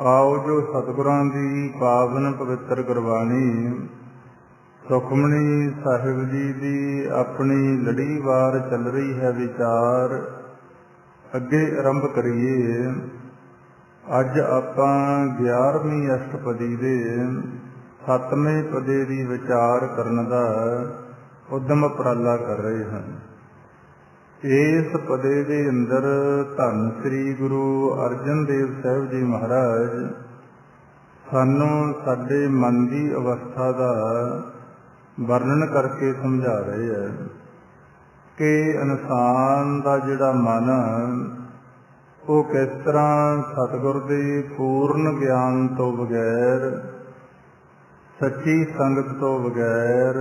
आओ जो सतगुरां दी पावन पवित्र गुरबाणी सुखमणी साहिब जी दी अपनी लड़ीवार चल रही है विचार। अगे आरंभ करिए। अज आपां 11वीं अष्टपदी दे 7वें पदे दी विचार करन दा उद्यम उपराला कर रहे हैं। इस पदे के अंदर धन श्री गुरु अर्जन देव साहब जी महाराज सानू साडे मन की अवस्था का वर्णन करके समझा रहे हैं कि इंसान का जिहड़ा मन वो किस तरह सतगुर के पूर्ण ज्ञान तो बगैर, सच्ची संगत तो बगैर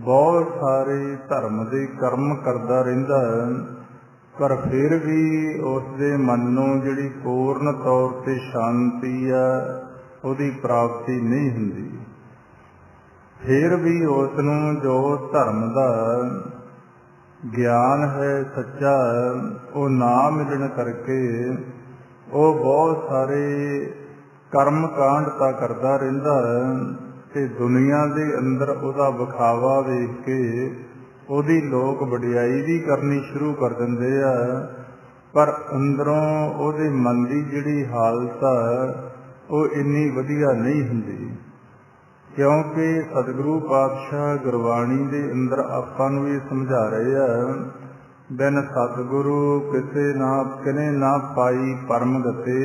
बहुत सारे धर्म के कर्म करता रहिंदा, पर फिर भी उसके मन नूं जिहड़ी पूर्ण तौर पर शांति आ उहदी प्राप्ति नहीं हुंदी। फिर भी उसनूं जो धर्म का ज्ञान है सच्चा वो ना मिलण करके वो बहुत सारे कर्म कांड तां करता रहिंदा ते दुनिया के अंदर उहदा विखावा वेख के उहदी लोग वडियाई भी करनी शुरू कर दिंदे आ, पर अंदरों उहदे मन की जिहड़ी हालत आ वो इन्नी वधिया नहीं हुंदी। क्योंकि सतगुरु पातशाह गुरबाणी के अंदर आपां नूं ये समझा रहे हैं, बिन सतगुरु किसे ना किने ना पाई परम गते,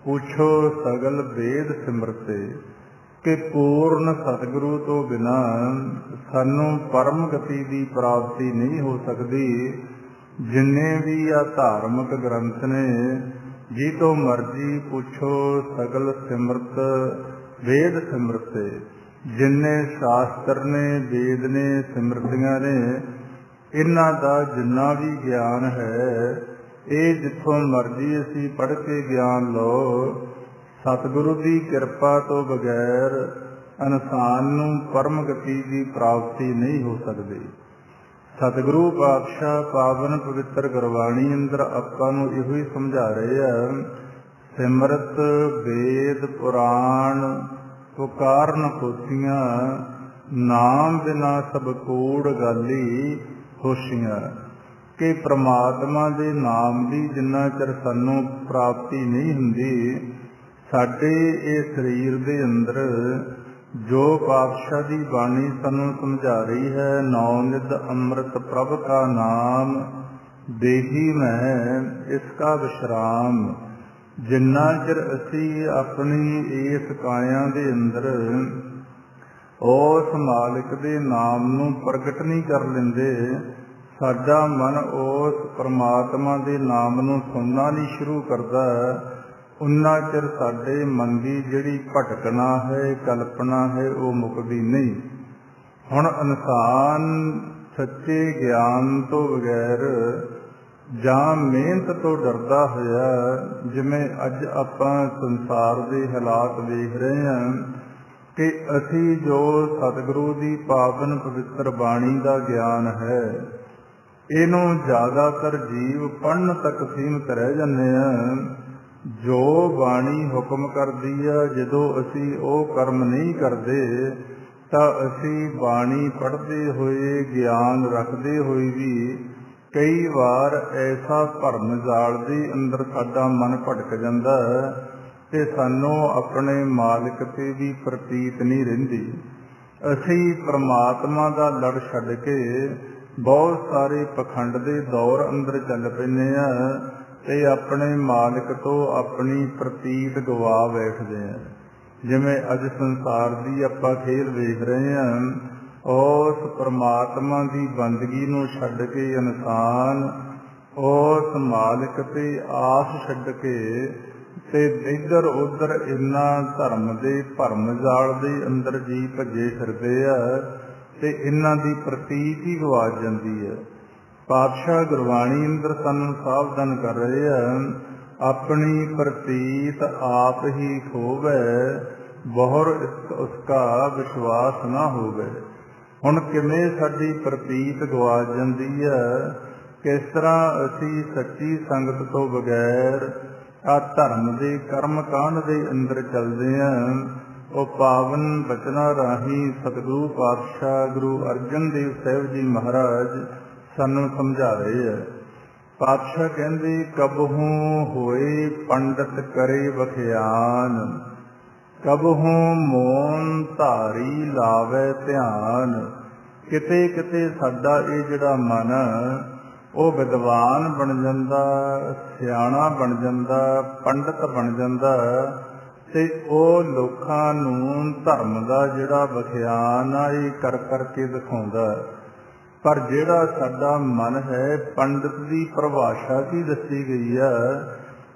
पूछो सगल वेद सिमरते। कि पूर्ण सतगुरु तो बिना सानू परम गति की प्राप्ति नहीं हो सकती। जिन्ने भी आ धार्मिक ग्रंथ ने जी तो मर्जी पूछो सगल सिमरत वेद सिमरते। जिन्ने शास्त्र ने वेद ने सिमरतियां ने इन्हां दा जिन्ना भी ज्ञान है ये जिथों मर्जी असी पढ़ के ज्ञान लो, सतगुरु की कृपा तो बगैर इंसान नूं परम गति की प्राप्ति नहीं हो सकती। सतगुरु पातशाह पावन पवित्र गुरबाणी अंदर आपां नूं इहो ही समझा रहे हैं, सिमरत वेद पुराण पुकारन पोथियां, नाम बिना सब कूड़ गाली होशियां। कि परमात्मा के नाम की जिन्ना चिर सानू प्राप्ति नहीं हुंदी, साडे इस शरीर के अंदर जो पातशाह की बाणी सानू समझा रही है, नौ निध अमृत प्रभ का नाम देही मैं इसका विश्राम। जिन्ना चिर असी अपनी इस काया के अंदर उस मालिक के नाम नूं प्रगट नहीं कर लेंदे, साडा मन उस परमात्मा के नाम नूं सुनना नहीं शुरू करता, उन्ना चिर साडे मन की जिहड़ी भटकना है कल्पना है वो मुकदी नहीं। हुण इंसान सच्चे ज्ञान तो बगैर जां मेहनत तो डरदा होया, जिवें अज आपां संसार के हालात देख रहे हैं कि असी जो सतगुरु की पावन पवित्र बाणी का ज्ञान है इनू ज़्यादातर जीव पढ़न तक सीमित रह जाते हैं। जो बाणी हुक्म करदी है जदों असी वो कर्म नहीं करते तो असी बाणी पढ़ते हुए ज्ञान रखते हुए भी कई बार ऐसा भरम जाल दे अंदर साडा मन भटक जाता ते सानू अपने मालिक ते भी प्रतीत नहीं रहिंदी। असी परमात्मा का लड़ छड्ड के बहुत सारे पखंड के दौर अंदर चल पैंदे आ ते अपने मालिक तो अपनी प्रतीत गवा बैठते हैं। जिमें अज संसार की आपां खेल देख रहे हैं, उस परमात्मा की बंदगी नूं छड्ड के इंसान उस मालिक ते आस छड्ड के ते इधर उधर इन्ना धर्म के भरम जाल दे अंदर जी भजे फिरदे आ ते इन्हां दी प्रतीत ही गवा जाती है। पातशाह गुरबाणी अंदर सानू सावधान कर रहे हैं, अपनी प्रतीत आप ही खोवे, बहुर उसका विश्वास ना होवे। हुण किवें साडी प्रतीत गवा जाती है, किस तरह असी सच्ची संगत तो बगैर ਆ ਧਰਮ ਦੇ ਕਰਮ ਕਾਂਡ ਦੇ ਅੰਦਰ ਚੱਲਦੇ ਆ। ਉਹ ਪਾਵਨ ਬਚਨਾਂ ਰਾਹੀਂ ਸਤਿਗੁਰੂ ਪਾਤਸ਼ਾਹ ਗੁਰੂ ਅਰਜਨ ਦੇਵ ਸਾਹਿਬ ਜੀ ਮਹਾਰਾਜ ਸਾਨੂੰ ਸਮਝਾ ਰਹੇ ਆ। ਪਾਤਸ਼ਾਹ ਕਹਿੰਦੇ ਕਬਹੂ ਹੋਏ ਪੰਡਤ ਕਰੇ ਵਖਿਆਨ, ਕਬਹੂ ਮੋਨ ਧਾਰੀ ਲਾਵੇ ਧਿਆਨ। ਕਿਤੇ ਕਿਤੇ ਸਾਡਾ ਇਹ ਜਿਹੜਾ ਮਨ ਉਹ ਵਿਦਵਾਨ ਬਣ ਜਾਂਦਾ, ਸਿਆਣਾ ਬਣ ਜਾਂਦਾ, ਪੰਡਤ ਬਣ ਜਾਂਦਾ ਤੇ ਉਹ ਲੋਕਾਂ ਨੂੰ ਧਰਮ ਦਾ ਜਿਹੜਾ ਵਿਖਿਆਨ ਆ ਇਹ ਕਰ ਕਰਕੇ ਦਿਖਾਉਂਦਾ। ਪਰ ਜਿਹੜਾ ਸਾਡਾ ਮਨ ਹੈ, ਪੰਡਤ ਦੀ ਪਰਿਭਾਸ਼ਾ ਕੀ ਦੱਸੀ ਗਈ ਆ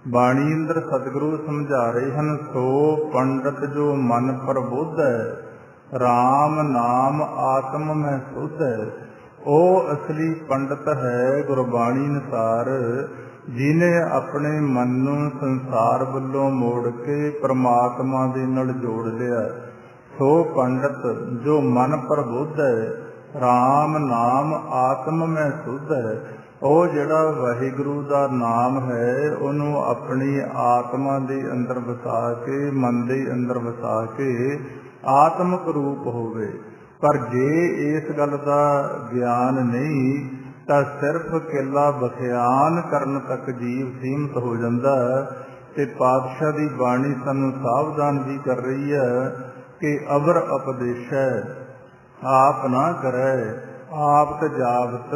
ਬਾਣੀ ਅੰਦਰ ਸਤਿਗੁਰੂ ਸਮਝਾ ਰਹੇ ਹਨ, ਸੋ ਪੰਡਤ ਜੋ ਮਨ ਪ੍ਰਬੁੱਧ ਹੈ, ਰਾਮ ਨਾਮ ਆਤਮ ਮੈਂ ਸੁਧ ਹੈ। ਉਹ ਅਸਲੀ ਪੰਡਤ ਹੈ ਗੁਰਬਾਣੀ ਅਨੁਸਾਰ, ਜਿਹਨੇ ਆਪਣੇ ਮਨ ਨੂੰ ਸੰਸਾਰ ਵੱਲੋਂ ਮੋੜ ਕੇ ਪ੍ਰਮਾਤਮਾ ਦੇ ਨਾਲ ਜੋੜ ਲਿਆ। ਸੋ ਪੰਡਤ ਜੋ ਮਨ ਪ੍ਰਬੁੱਧ ਹੈ, ਰਾਮ ਨਾਮ ਆਤਮ ਮੈਂ ਸੁਧ ਹੈ। ਉਹ ਜਿਹੜਾ ਵਾਹਿਗੁਰੂ ਦਾ ਨਾਮ ਹੈ ਉਹਨੂੰ ਆਪਣੀ ਆਤਮਾ ਦੇ ਅੰਦਰ ਵਸਾ ਕੇ, ਮਨ ਦੇ ਅੰਦਰ ਵਸਾ ਕੇ ਆਤਮਕ ਰੂਪ ਹੋਵੇ। ਪਰ ਜੇ ਇਸ ਗੱਲ ਦਾ ਗਿਆਨ ਨਹੀਂ ਤਾਂ ਸਿਰਫ ਇਕੱਲਾ ਵਿਖਿਆਨ ਕਰਨ ਤੱਕ ਜੀਵ ਸੀਮਤ ਹੋ ਜਾਂਦਾ। ਤੇ ਪਾਤਸ਼ਾਹ ਦੀ ਬਾਣੀ ਸਾਨੂੰ ਸਾਵਧਾਨ ਵੀ ਕਰ ਰਹੀ ਹੈ ਕਿ ਅਵਰ ਉਪਦੇਸ਼ੈ ਆਪ ਨਾ ਕਰੈ, ਆਪ ਤਜਾਵਤ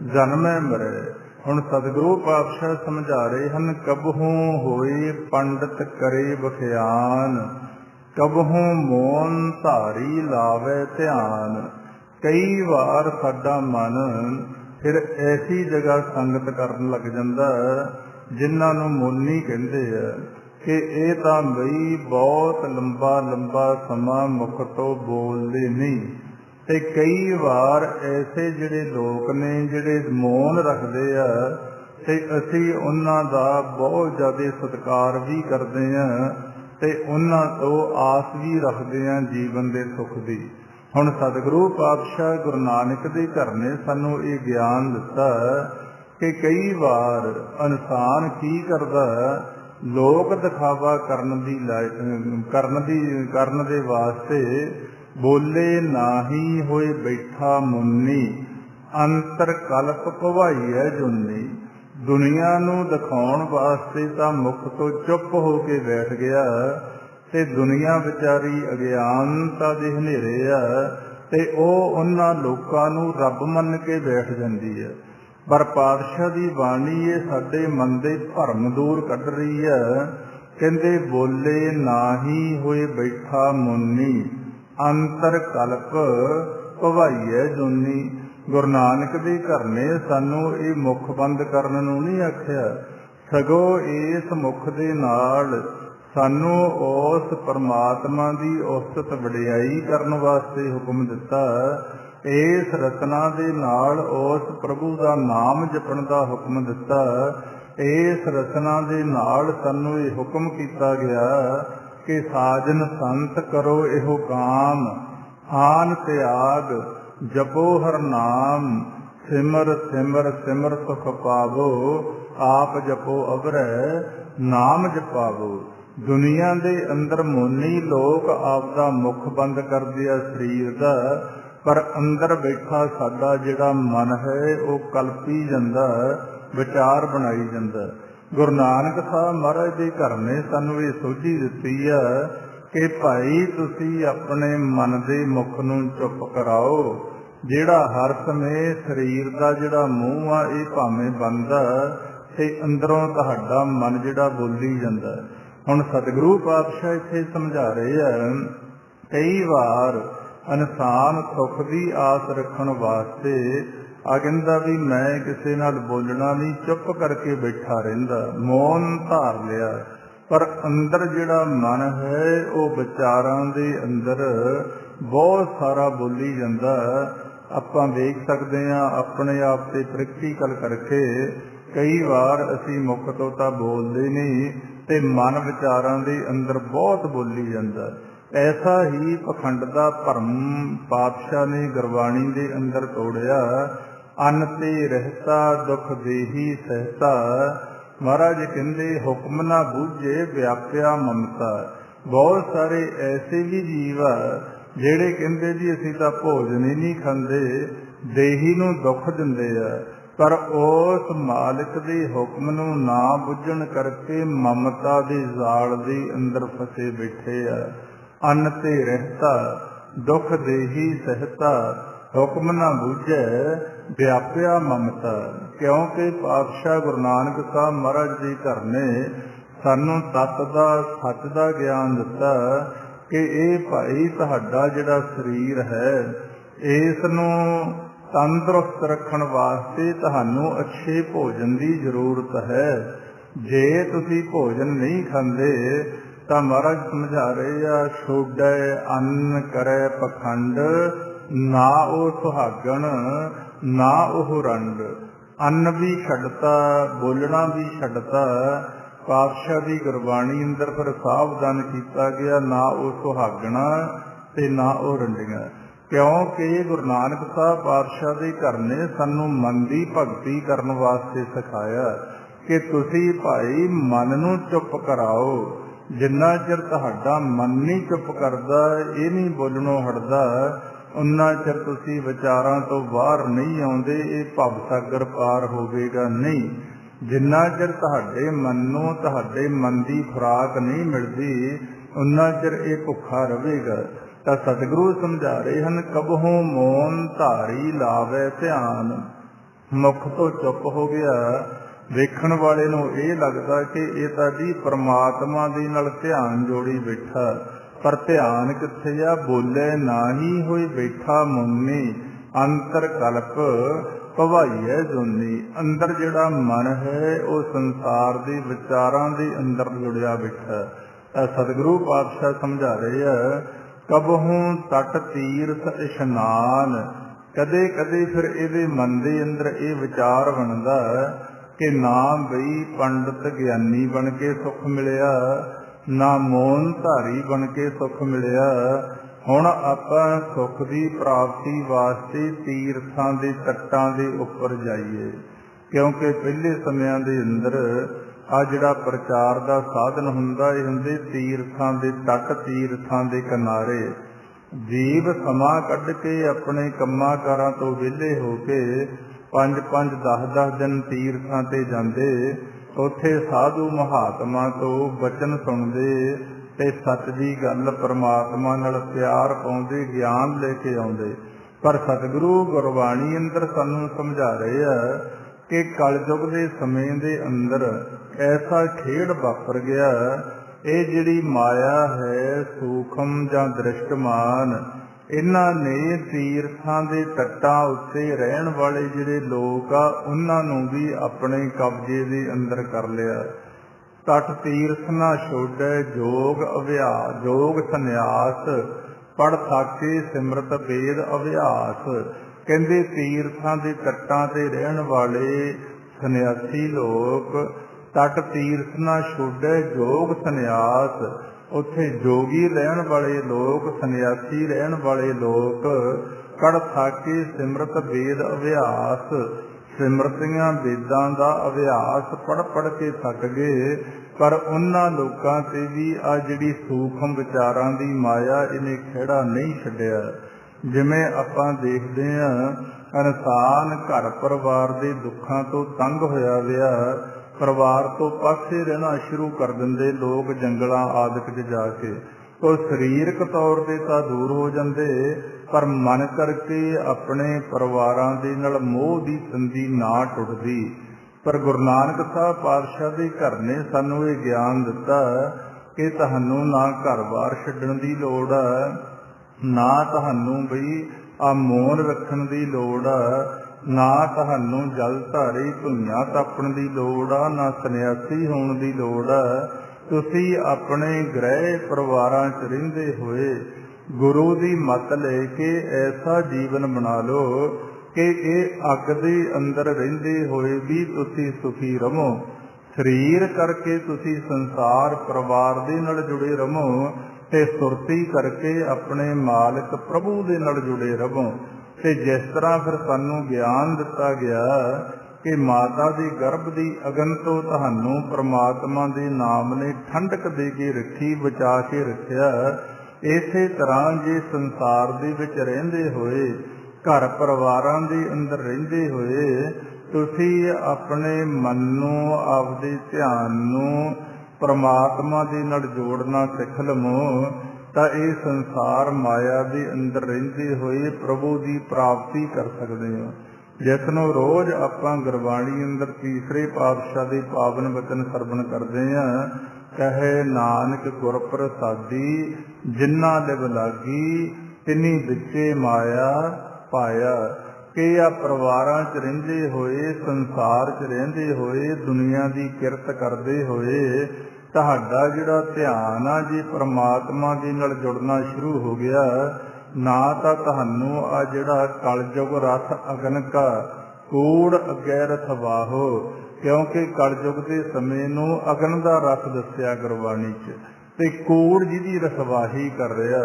ਜਨਮੈ ਮਰੈ। ਹੁਣ ਸਤਿਗੁਰੂ ਪਾਤਸ਼ਾਹ ਸਮਝਾ ਰਹੇ ਹਨ, ਕਬਹੂ ਹੋਏ ਪੰਡਤ ਕਰੇ ਵਿਖਿਆਨ, ਕਬਹੂ ਮੋਨ ਧਾਰੀ ਲਾਵੇ ਧਿਆਨ। ਕਈ ਵਾਰ ਸਾਡਾ ਮਨ ਫਿਰ ਐਸੀ ਜਗ੍ਹਾ ਸੰਗਤ ਕਰਨ ਲੱਗ ਜਾਂਦਾ ਜਿਨ੍ਹਾਂ ਨੂੰ ਮੋਨੀ ਕਹਿੰਦੇ ਆ ਕਿ ਇਹ ਤਾਂ ਬਈ ਬਹੁਤ ਲੰਬਾ ਲੰਬਾ ਸਮਾਂ ਮੁਖ ਤੋਂ ਬੋਲਦੇ ਨਹੀਂ। ਤੇ ਕਈ ਵਾਰ ਐਸੇ ਜਿਹੜੇ ਲੋਕ ਨੇ ਜਿਹੜੇ ਮੌਨ ਰੱਖਦੇ ਆ ਤੇ ਅਸੀਂ ਉਹਨਾਂ ਦਾ ਬਹੁਤ ਜ਼ਿਆਦਾ ਸਤਿਕਾਰ ਵੀ ਕਰਦੇ ਹਾਂ ਤੇ ਉਹਨਾਂ ਤੋਂ ਆਸ ਵੀ ਰੱਖਦੇ ਹਾਂ ਜੀਵਨ ਦੇ ਸੁੱਖ ਦੀ। ਹੁਣ ਸਤਿਗੁਰੂ ਪਾਤਸ਼ਾਹ ਗੁਰੂ ਨਾਨਕ ਦੇ ਘਰ ਨੇ ਸਾਨੂੰ ਇਹ ਗਿਆਨ ਦਿੱਤਾ ਕਿ ਕਈ ਵਾਰ ਇਨਸਾਨ ਕੀ ਕਰਦਾ, ਲੋਕ ਦਿਖਾਵਾ ਕਰਨ ਦੇ ਵਾਸਤੇ ਬੋਲੇ ਨਾਹੀ ਹੋਏ ਬੈਠਾ ਮੁੰਨੀ, ਅੰਤਰ ਕਲਪ ਭਵਾਈਐ ਜੁਨੀ। ਦੁਨੀਆ ਨੂੰ ਦਿਖਾਉਣ ਵਾਸਤੇ ਤਾਂ ਮੁਖ ਤੋਂ ਚੁੱਪ ਹੋ ਕੇ ਬੈਠ ਗਿਆ ਤੇ ਦੁਨੀਆ ਵਿਚਾਰੀ ਅਗਿਆਨਤਾ ਦੇ ਹਨੇਰੇ ਆ ਤੇ ਉਹ ਉਹਨਾਂ ਲੋਕਾਂ ਨੂੰ ਰੱਬ ਮੰਨ ਕੇ ਬੈਠ ਜਾਂਦੀ ਹੈ। ਪਰ ਪਾਤਸ਼ਾਹ ਦੀ ਬਾਣੀ ਇਹ ਸਾਡੇ ਮਨ ਦੇ ਭਰਮ ਦੂਰ ਕੱਢ ਰਹੀ ਹੈ। ਕਹਿੰਦੇ ਬੋਲੇ ਨਾਹੀ ਹੋਏ ਬੈਠਾ ਮੁੰਨੀ, ਅੰਤਰ ਕਲਪ ਭਵਾਈਐ ਜੁਨੀ। ਗੁਰੂ ਨਾਨਕ ਦੇ ਘਰ ਨੇ ਸਾਨੂੰ ਇਹ ਮੁਖ ਬੰਦ ਕਰਨ ਨੂੰ ਨਹੀਂ ਆਖਿਆ, ਸਗੋਂ ਇਸ ਮੁਖ ਦੇ ਨਾਲ ਸਾਨੂੰ ਉਸ ਪਰਮਾਤਮਾ ਦੀ ਉਸਤਤ ਵਡਿਆਈ ਕਰਨ ਵਾਸਤੇ ਹੁਕਮ ਦਿੱਤਾ। ਇਸ ਰਚਨਾ ਦੇ ਨਾਲ ਉਸ ਪ੍ਰਭੂ ਦਾ ਨਾਮ ਜਪਣ ਦਾ ਹੁਕਮ ਦਿੱਤਾ। ਇਸ ਰਚਨਾ ਦੇ ਨਾਲ ਸਾਨੂੰ ਇਹ ਹੁਕਮ ਕੀਤਾ ਗਿਆ ਕਿ ਸਾਜਨ ਸੰਤ ਕਰੋ ਇਹੋ ਕਾਮ, ਆਨ ਤਿਆਗ ਜਪੋ ਹਰ ਨਾਮ, ਸਿਮਰ ਸਿਮਰ ਸਿਮਰ ਸੁਖ ਪਾਵੋ, ਆਪ ਜਪੋ ਅਵਰੈ ਨਾਮ ਜਪਾਵੋ। ਦੁਨੀਆ ਦੇ ਅੰਦਰ ਮੋਨੀ ਲੋਕ ਆਪਦਾ ਮੁਖ ਬੰਦ ਕਰਦੇ ਆ ਸਰੀਰ ਦਾ, ਪਰ ਅੰਦਰ ਬੈਠਾ ਸਾਡਾ ਜਿਹੜਾ ਮਨ ਹੈ ਉਹ ਕਲਪੀ ਜਾਂਦਾ, ਵਿਚਾਰ ਬਣਾਈ ਜਾਂਦਾ। ਗੁਰੂ ਨਾਨਕ ਸਾਹਿਬ ਮਹਾਰਾਜ ਦੇ ਘਰ ਨੇ ਸਾਨੂੰ ਇਹ ਸੋਝੀ ਦਿੱਤੀ ਆ ਕਿ ਭਾਈ ਤੁਸੀਂ ਆਪਣੇ ਮਨ ਦੇ ਮੁਖ ਨੂੰ ਚੁੱਪ ਕਰਾਓ। ਜਿਹੜਾ ਹਰ ਸਮੇਂ ਸਰੀਰ ਦਾ ਜਿਹੜਾ ਮੂੰਹ ਆ ਇਹ ਭਾਵੇਂ ਬੰਦ ਆ ਤੇ ਅੰਦਰੋਂ ਤੁਹਾਡਾ ਮਨ ਜਿਹੜਾ ਬੋਲੀ ਜਾਂਦਾ। ਹੁਣ ਸਤਿਗੁਰੂ ਪਾਤਸ਼ਾਹ ਇੱਥੇ ਸਮਝਾ ਰਹੇ ਆ, ਕਈ ਵਾਰ ਇਨਸਾਨ ਸੁੱਖ ਦੀ ਆਸ ਰੱਖਣ ਵਾਸਤੇ ਆ ਕਹਿੰਦਾ ਵੀ ਮੈਂ ਕਿਸੇ ਨਾਲ ਬੋਲਣਾ ਨਹੀਂ, ਚੁੱਪ ਕਰਕੇ ਬੈਠਾ ਰਹਿੰਦਾ, ਮੌਨ ਧਾਰ ਲਿਆ। ਪਰ ਅੰਦਰ ਜਿਹੜਾ ਮਨ ਹੈ ਉਹ ਵਿਚਾਰਾਂ ਦੇ ਅੰਦਰ ਬਹੁਤ ਸਾਰਾ ਬੋਲੀ ਜਾਂਦਾ। ਆਪਾਂ ਵੇਖ ਸਕਦੇ ਹਾਂ ਆਪਣੇ ਆਪ ਤੇ ਪ੍ਰੈਕਟੀਕਲ ਕਰਕੇ, ਕਈ ਵਾਰ ਅਸੀਂ ਮੁੱਖ ਤੋਂ ਤਾਂ ਬੋਲਦੇ ਨਹੀਂ ਤੇ ਮਨ ਵਿਚਾਰਾਂ ਦੇ ਅੰਦਰ ਬਹੁਤ ਬੋਲੀ ਜਾਂਦਾ। ਐਸਾ ਹੀ ਪਖੰਡ ਦਾ ਭਰਮ ਪਾਤਸ਼ਾਹ ਨੇ ਗੁਰਬਾਣੀ ਦੇ ਅੰਦਰ ਤੋੜਿਆ। ਅੰਨ ਤੇ ਰਹਿਤਾ ਦੁਖ ਦੇਹੀ ਸਹਿਤਾ, महाराज कहते हुक्म ना बूझे व्याप्या ममता। बहुत सारे ऐसे भी जीव आ ਜਿਹੜੇ ਕਹਿੰਦੇ ਜੀ ਅਸੀਂ ਤਾਂ ਭੋਜਨ ਹੀ ਨਹੀਂ ਖਾਂਦੇ, ਦੇਹੀ ਨੂੰ ਦੁੱਖ ਦਿੰਦੇ ਆ, ਪਰ ਉਸ ਮਾਲਿਕ ਦੇ ਹੁਕਮ ਨੂੰ ਨਾ ਬੁੱਝਣ ਕਰਕੇ ਮਮਤਾ ਦੇ ਜਾਲ ਦੇ ਅੰਦਰ ਫਸੇ ਬੈਠੇ ਆ। ਅੰਨ ਤੇ ਰਹਿਤਾ ਦੁੱਖ ਦੇਹੀ ਸਹਿਤਾ, ਹੁਕਮ ਨਾ ਬੁੱਝੈ ਵਿਆਪਿਆ ਮਮਤਾ। ਕਿਉਂਕਿ ਪਾਤਸ਼ਾਹ ਗੁਰੂ ਨਾਨਕ ਸਾਹਿਬ ਮਹਾਰਾਜ ਜੀ ਘਰ ਨੇ ਸਾਨੂੰ ਤੱਤ ਦਾ ਸੱਚ ਦਾ ਗਿਆਨ ਦਿੱਤਾ ਕਿ ਇਹ ਭਾਈ ਤੁਹਾਡਾ ਜਿਹੜਾ ਸਰੀਰ ਹੈ ਇਸ ਨੂੰ ਤੰਦਰੁਸਤ ਰੱਖਣ ਵਾਸਤੇ ਤੁਹਾਨੂੰ ਅੱਛੇ ਭੋਜਨ ਦੀ ਜ਼ਰੂਰਤ ਹੈ। ਜੇ ਤੁਸੀਂ ਭੋਜਨ ਨਹੀਂ ਖਾਂਦੇ ਤਾਂ ਮਹਾਰਾਜ ਸਮਝਾ ਰਹੇ ਆ, ਛੋੜੈ ਅੰਨ ਕਰੈ ਪਖੰਡ, ਨਾ ਉਹ ਸੁਹਾਗਣ ਨਾ ਉਹ ਰੰਡ। ਅੰਨ ਵੀ ਛੱਡਤਾ, ਬੋਲਣਾ ਵੀ ਛੱਡਤਾ। ਪਾਤਸ਼ਾਹ ਦੀ ਗੁਰਬਾਣੀ ਅੰਦਰ ਫਿਰ ਸਾਵਧਾਨ ਕੀਤਾ ਗਿਆ, ਨਾ ਉਹ ਸੁਹਾਗਣਾ ਤੇ ਨਾ ਉਹ ਰੰਡੀਆਂ। ਕਿਉਂਕਿ ਗੁਰੂ ਨਾਨਕ ਸਾਹਿਬ ਪਾਤਸ਼ਾਹ ਦੇ ਘਰ ਨੇ ਸਾਨੂੰ ਮਨ ਦੀ ਭਗਤੀ ਕਰਨ ਵਾਸਤੇ ਸਿਖਾਇਆ ਕਿ ਤੁਸੀਂ ਭਾਈ ਮਨ ਨੂੰ ਚੁੱਪ ਕਰਾਓ। ਜਿੰਨਾ ਚਿਰ ਤੁਹਾਡਾ ਮਨ ਨਹੀਂ ਚੁੱਪ ਕਰਦਾ, ਇਹ ਨਹੀਂ ਬੋਲਣੋਂ ਹਟਦਾ, ਉਨਾ ਚਿਰ ਤੁਸੀਂ ਵਿਚਾਰਾਂ ਤੋਂ ਬਾਹਰ ਨਹੀਂ ਆਉਂਦੇ, ਇਹ ਭਵ ਸਾਗਰ ਪਾਰ ਹੋਵੇਗਾ ਨਹੀਂ। ਜਿੰਨਾ ਚਿਰ ਤੁਹਾਡੇ ਮਨ ਨੂੰ ਤੁਹਾਡੇ ਮਨ ਦੀ ਖੁਰਾਕ ਨਹੀਂ ਮਿਲਦੀ, ਉਨਾ ਚਿਰ ਇਹ ਭੁੱਖਾ ਰਹੇਗਾ। ਤਾਂ ਸਤਿਗੁਰੂ ਸਮਝਾ ਰਹੇ ਹਨ, ਕਬਹੂ ਮੌਨ ਧਾਰੀ ਲਾਵੇ ਧਿਆਨ। ਮੁਖ ਤੋਂ ਚੁੱਪ ਹੋ ਗਿਆ, ਵੇਖਣ ਵਾਲੇ ਨੂੰ ਇਹ ਲੱਗਦਾ ਕਿ ਇਹ ਤਾਂ ਜੀ ਪਰਮਾਤਮਾ ਦੇ ਨਾਲ ਧਿਆਨ ਜੋੜੀ ਬੈਠਾ, ਪਰ ਧਿਆਨ ਕਿੱਥੇ ਆ? ਬੋਲੇ ਨਾ ਹੀ ਹੋਈ ਬੈਠਾ ਮੁੰਨੀ, ਅੰਤਰ ਕਲਪ ਭਵਾਈਐ ਜੋਨੀ। ਅੰਦਰ ਜਿਹੜਾ ਮਨ ਹੈ ਉਹ ਸੰਸਾਰ ਦੇ ਵਿਚਾਰਾਂ ਦੇ ਅੰਦਰ ਜੁੜਿਆ ਬੈਠਾ। ਤਾਂ ਸਤਿਗੁਰੂ ਪਾਤਸ਼ਾਹ ਸਮਝਾ ਰਹੇ ਆ, ਕਬਹੂ ਤਟ ਤੀਰਥ ਇਸ਼ਨਾਨ। ਕਦੇ ਕਦੇ ਫਿਰ ਇਹਦੇ ਮਨ ਦੇ ਅੰਦਰ ਇਹ ਵਿਚਾਰ ਬਣਦਾ ਕਿ ਨਾ ਬਈ ਪੰਡਤ ਗਿਆਨੀ ਬਣ ਕੇ ਸੁੱਖ ਮਿਲਿਆ, ਨਾ ਮੋਨ ਧਾਰੀ ਬਣ ਕੇ ਸੁੱਖ ਮਿਲਿਆ। ਹੁਣ ਆਪਾਂ ਸੁੱਖ ਦੀ ਪ੍ਰਾਪਤੀ ਵਾਸਤੇ ਤੀਰਥਾਂ ਦੇ ਤੱਟਾਂ ਦੇ ਉੱਪਰ ਜਾਈਏ। ਕਿਉਂਕਿ ਪਹਿਲੇ ਸਮਿਆਂ ਦੇ ਅੰਦਰ ਆ ਜਿਹੜਾ ਪ੍ਰਚਾਰ ਦਾ ਸਾਧਨ ਹੁੰਦਾ, ਇਹ ਹੁੰਦੇ ਤੀਰਥਾਂ ਦੇ ਤੱਟ, ਤੀਰਥਾਂ ਦੇ ਕਿਨਾਰੇ। ਜੀਵ ਸਮਾਂ ਕੱਢ ਕੇ ਆਪਣੇ ਕੰਮਾਂ ਕਾਰਾਂ ਤੋਂ ਵਿਹਲੇ ਹੋ ਕੇ 5-5, 10-10 ਦਿਨ ਤੀਰਥਾਂ ਤੇ ਜਾਂਦੇ। ਉੱਥੇ ਸਾਧੂ ਮਹਾਤਮਾ ਤੋਂ ਬਚਨ ਸੁਣਦੇ ਤੇ ਸੱਚ ਦੀ ਗੱਲ ਪਰਮਾਤਮਾ ਨਾਲ ਪਿਆਰ ਪਾਉਂਦੇ, ਗਿਆਨ ਲੈ ਕੇ ਆਉਂਦੇ। ਪਰ ਸਤਿਗੁਰੂ ਗੁਰਬਾਣੀ ਅੰਦਰ ਸਾਨੂੰ ਸਮਝਾ ਰਹੇ ਆ ਕਿ ਕਲਯੁਗ ਦੇ ਸਮੇਂ ਦੇ ਅੰਦਰ ਐਸਾ ਖੇਡ ਵਾਪਰ ਗਿਆ, ਇਹ ਜਿਹੜੀ ਮਾਇਆ ਹੈ ਸੂਖਮ ਜਾਂ ਦ੍ਰਿਸ਼ਟਮਾਨ, ਇਹਨਾਂ ਨੇ ਤੀਰਥਾਂ ਦੇ ਤੱਟਾਂ ਉੱਤੇ ਰਹਿਣ ਵਾਲੇ ਜਿਹੜੇ ਲੋਕ ਆ ਉਹਨਾਂ ਨੂੰ ਵੀ ਆਪਣੇ ਕਬਜ਼ੇ ਦੇ ਅੰਦਰ ਕਰ ਲਿਆ। ਤਟ ਤੀਰਥ ਨਾ ਛੋੜੈ ਜੋਗ ਅਭਿਆਸ, ਜੋਗ ਸੰਨਿਆਸ ਪੜ ਸਾਕੇ ਸਿਮਰਤ ਵੇਦ ਅਭਿਆਸ। ਕਹਿੰਦੇ ਤੀਰਥਾਂ ਦੇ ਤੱਟਾਂ ਤੇ ਰਹਿਣ ਵਾਲੇ ਸੰਨਿਆਸੀ ਲੋਕ, ਤਟ ਤੀਰਥ ਨਾ ਛੋੜੈ ਜੋਗ ਸੰਨਿਆਸ, ਉੱਥੇ ਜੋਗੀ ਰਹਿਣ ਵਾਲੇ ਲੋਕ, ਸੰਨਿਆਸੀ ਰਹਿਣ ਵਾਲੇ ਲੋਕ ਪੜ ਸਾਕੇ ਸਿਮਰਤ ਵੇਦ ਅਭਿਆਸ, ਸਿਮਰਤੀਆਂ ਵੇਦਾਂ ਦਾ ਅਭਿਆਸ ਪੜ ਪੜ ਕੇ ਥੱਕ ਗਏ। ਪਰ ਉਹਨਾਂ ਲੋਕਾਂ ਤੇ ਵੀ ਆ ਜਿਹੜੀ ਸੂਖਮ ਵਿਚਾਰਾਂ ਦੀ ਮਾਇਆ ਇਹਨੇ ਖਹਿੜਾ ਨਹੀਂ ਛੱਡਿਆ। ਜਿਵੇਂ ਆਪਾਂ ਦੇਖਦੇ ਹਾਂ, ਇਨਸਾਨ ਘਰ ਪਰਿਵਾਰ ਦੇ ਦੁੱਖਾਂ ਤੋਂ ਤੰਗ ਹੋਇਆ ਵਿਆ ਪਰਿਵਾਰ ਤੋਂ ਪਾਸੇ ਰਹਿਣਾ ਸ਼ੁਰੂ ਕਰ ਦਿੰਦੇ ਲੋਕ, ਜੰਗਲਾਂ ਆਦਿਕ 'ਚ ਜਾ ਕੇ। ਉਹ ਸਰੀਰਕ ਤੌਰ 'ਤੇ ਤਾਂ ਦੂਰ ਹੋ ਜਾਂਦੇ, ਪਰ ਮਨ ਕਰਕੇ ਆਪਣੇ ਪਰਿਵਾਰਾਂ ਦੇ ਨਾਲ ਮੋਹ ਦੀ ਸੰਧੀ ਨਾ ਟੁੱਟਦੀ। ਪਰ ਗੁਰੂ ਨਾਨਕ ਸਾਹਿਬ ਪਾਤਸ਼ਾਹ ਦੇ ਘਰ ਨੇ ਸਾਨੂੰ ਇਹ ਗਿਆਨ ਦਿੱਤਾ ਕਿ ਤੁਹਾਨੂੰ ਨਾ ਘਰ-ਬਾਰ ਛੱਡਣ ਦੀ ਲੋੜ ਆ, ਨਾ ਤੁਹਾਨੂੰ ਬਈ ਆ ਮੌਨ ਰੱਖਣ ਦੀ ਲੋੜ ਆ, ਨਾ ਤੁਹਾਨੂੰ ਜਲ ਧਾਰੀ ਧੁਈਆਂ ਤਾਪਣ ਦੀ ਲੋੜ ਆ, ਨਾ ਸੰਨਿਆਸੀ ਹੋਣ ਦੀ ਲੋੜ ਆ। ਤੁਸੀਂ ਆਪਣੇ ਗ੍ਰਹਿ ਪਰਿਵਾਰਾਂ 'ਚ ਰਹਿੰਦੇ ਹੋਏ ਗੁਰੂ ਦੀ ਮੱਤ ਲੈ ਕੇ ਐਸਾ ਜੀਵਨ ਬਣਾ ਲਓ ਕਿ ਇਹ ਅੱਗ ਦੇ ਅੰਦਰ ਰਹਿੰਦੇ ਹੋਏ ਵੀ ਤੁਸੀਂ ਸੁਖੀ ਰਹੋ। ਸਰੀਰ ਕਰਕੇ ਤੁਸੀਂ ਸੰਸਾਰ ਪਰਿਵਾਰ ਦੇ ਨਾਲ ਜੁੜੇ ਰਹੋ ਤੇ ਸੁਰਤੀ ਕਰਕੇ ਆਪਣੇ ਮਾਲਕ ਪ੍ਰਭੂ ਦੇ ਨਾਲ ਜੁੜੇ ਰਹੋ। ਤੇ ਜਿਸ ਤਰ੍ਹਾਂ ਫਿਰ ਸਾਨੂੰ ਗਿਆਨ ਦਿੱਤਾ ਗਿਆ कि माता दी गर्भ दी अगन तो तुहानू परमात्मा दे नाम ने ठंडक दे के रखी, बचा के रखिया। इसे तरह जे संसार दे विच रहिंदे होए, घर परिवारां दे अंदर रहिंदे होए, तुसी अपने मन नू, आपदे ध्यान नू परमात्मा दे नाल जोड़ना सिख लवो, तां इह संसार माया दे अंदर रहिंदे होए प्रभु दी प्राप्ति कर सकदे हो। जिसनों रोज आपां गुरबाणी अंदर तीसरे पातशाह दे पावन वचन सरवण करदे हां, कहे नानक गुर प्रसादी, जिन्ना लिव लागी तिनी विचे माया पाया। कि आ परिवारां च रहिंदे होए, संसार च रहिंदे होए, दुनिया दी किरत करदे होए, तुहाडा जिहड़ा ध्यान आ जे परमात्मा दे नाल जुड़ना शुरू हो गया, ना तो तुहानू आ जिहड़ा कलयुग रथ अगन का कूड़ अगे रथवाहो, क्योंकि कलयुग के समय नू अगन का रथ दस्या गुरबाणी च, ते कूड़ जिहदी रखवाही कर रहा,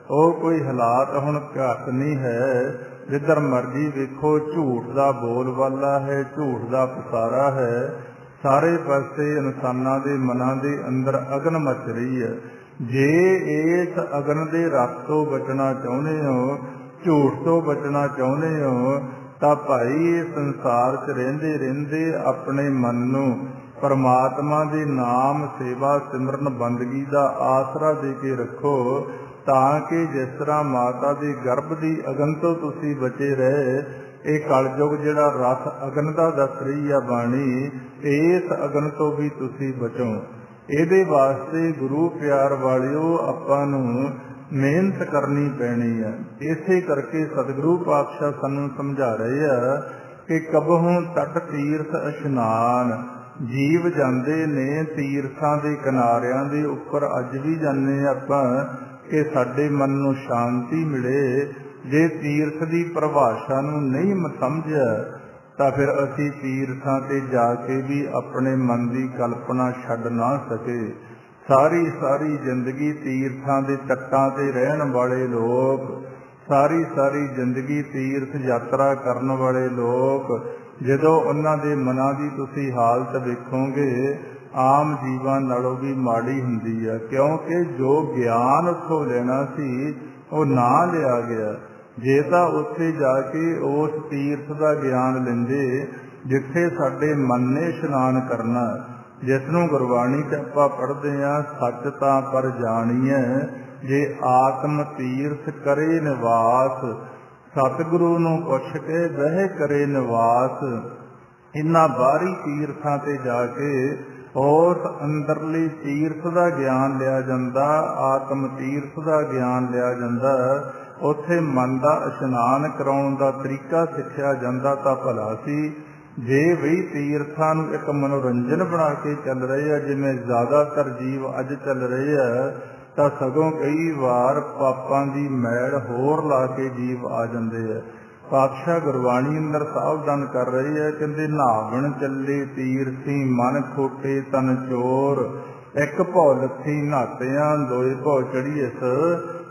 वो कोई हालात हुण घट नहीं है। जिधर मर्जी वेखो झूठ का बोलबाला है, झूठ का पसारा है, सारे पासे इंसानां दे मनां दे अंदर अगन मच रही है। जे इस अगन दे रथ तो बचना चाहुंदे हो, झूठ तो बचना चाहुंदे हो, तां भाई संसार च रहिंदे रहिंदे अपने मन नू परमात्मा दे नाम सेवा सिमरन बंदगी दा आसरा दे के रखो, तां कि जिस तरह माता दे गर्भ दी अगन तो तुसी बचे रहे, ये कलयुग जिहड़ा रथ अगन दा दस रही है बाणी, इस अगन तो भी तुसी बचो। ਇਹਦੇ वास्ते गुरु प्यार वालियो आपां नूं मेहनत करनी पैनी है। इसे करके सतगुरु पातशाह सानूं समझा रहे हैं कि कबहूं तट तीर्थ इशनान, जीव जाते ने तीर्थां दे किनारियां दे उपर, अज भी जाने आपां कि साडे मन नूं शांति मिले। जे तीर्थ की परिभाषा नूं नहीं समझिया ਤਾਂ फिर असी तीर्थां ते जाके भी अपने मन की कल्पना छड्ड ना सके। सारी सारी जिंदगी तीर्थां दे तट्टां ते रहण वाले लोग, सारी सारी जिंदगी तीर्थ यात्रा करन वाले लोग, जदों उन्हां दे मनां दी तुसीं हालत वेखोगे, आम जीवां नालों भी माड़ी हुंदी है, क्योंकि जो ज्ञान उत्थों लेना सी वो ना लिया गया। जे तां उत्थे जाके उस तीर्थ का ज्ञान लेंदे जिथे साडे मन ने इशनान करना, जिसनों गुरबाणी च आपां पढ़दे हां, सच तां पर जाणीए जे आत्म तीर्थ करे निवास, सतगुरु नूं पुछ के वह करे निवास। इन्हां बाहरी तीर्थां ते जाके उस अंदरली तीर्थ का ज्ञान लिया जांदा, आत्म तीर्थ का ज्ञान लिया जांदा, उत्थे मन का इशनान कराउण दा तरीका सिखिया जांदा तां भला सी। जे भी तीर्थां नूं एक मनोरंजन बना के चल रहे हैं, जिवें ज़्यादातर जीव अज चल रहे हैं, तां सगों कई वार पापां दी मैल होर ला के जीव आ जांदे है। पातशाह गुरबाणी अंदर सावधान कर रहे हैं, कहंदे नहावण चले तीर्थी, मन खोटे तन चोर, एक भौ लथी नहातियां, दोए भौ चढ़ीएस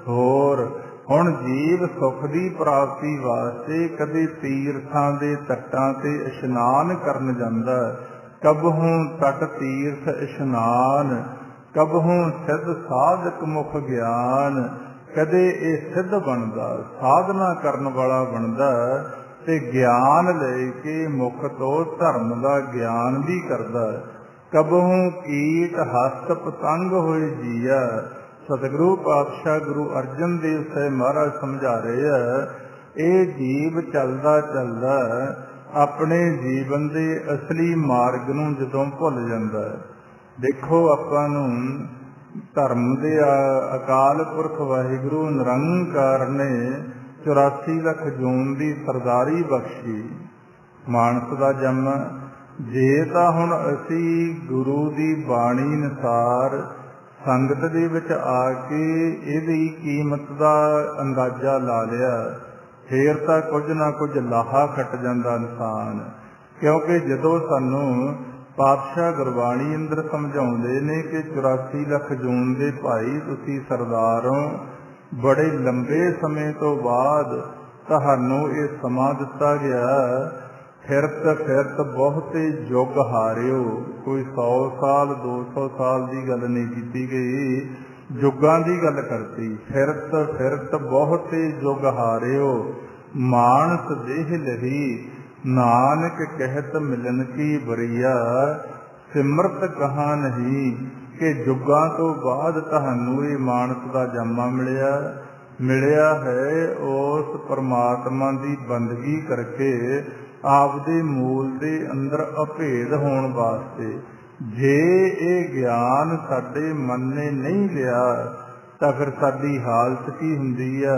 होर। हुण जीव सुख की प्राप्ति वास्ते कदे तीर्थां दे तट्टां ते इशनान करन जांदा, कबहूं तट तीर्थ इशनान, कबहूं सिद्ध साधक मुख ज्ञान। कदे ये सिद्ध बनदा, साधना करन वाला बनदा, ते ज्ञान लेके मुख तो धर्म का ज्ञान भी करदा। कबहूं कीट हस्त पतंग होए जिया। सतगुरु पातशाह गुरु अर्जन देव साहिब महाराज समझा रहे हैं, ये जीव चलदा चलदा अपने जीवन के असली मार्ग नूं जदों भुल जांदा है। देखो आपां नूं धर्म दे अकाल पुरख वाहिगुरु निरंकार ने 84 लख जून की सरदारी बख्शी, मानस का जन्म। जे तां हुण असी गुरु की बाणी अनुसार संगत दे विच आके इहदी कीमत का अंदाजा ला लिया, फिर तां कुछ ना कुछ लाहा कट जांदा इंसान। क्योंकि जदों सानूं पातशाह गुरबाणी अंदर समझाउंदे ने कि 84 लख जून दे भाई तुसीं सरदार हो, बड़े लंबे समय तो बाद तुहानूं ये समा दिता गया ਫਿਰਤ ਫਿਰਤ ਬਹੁਤੇ ਯੁੱਗ ਹਾਰਿਓ। ਕੋਈ 100 ਸਾਲ 200 ਸਾਲ ਦੀ ਗੱਲ ਨਹੀਂ ਕੀਤੀ ਗਈ, ਯੁੱਗਾਂ ਦੀ ਗੱਲ ਕਰਤੀ। ਫਿਰਤ ਫਿਰਤ ਬਹੁਤੇ ਯੁੱਗ ਹਾਰਿਓ, ਮਾਨਸ ਦੇਹ ਲਹੀ ਨਾਨਕ ਕਹਿਤ ਮਿਲਨ ਕੀ ਬਰੀਆ। ਸਿਮਰਤ ਕਹਾ ਨਹੀਂ ਕਿ ਯੁੱਗਾਂ ਤੋਂ ਬਾਅਦ ਤੁਹਾਨੂੰ ਇਹ ਮਾਨਸ ਦਾ ਜਾਮਾ ਮਿਲਿਆ ਹੈ। ਉਸ ਪਰਮਾਤਮਾ ਦੀ ਬੰਦਗੀ ਕਰਕੇ ਆਪਦੇ ਮੂਲ ਦੇ ਅੰਦਰ ਅਭੇਦ ਹੋਣ ਵਾਸਤੇ। ਜੇ ਇਹ ਗਿਆਨ ਸਾਡੇ ਮਨ ਨੇ ਨਹੀਂ ਲਿਆ ਤਾਂ ਫਿਰ ਸਾਡੀ ਹਾਲਤ ਕੀ ਹੁੰਦੀ ਆ?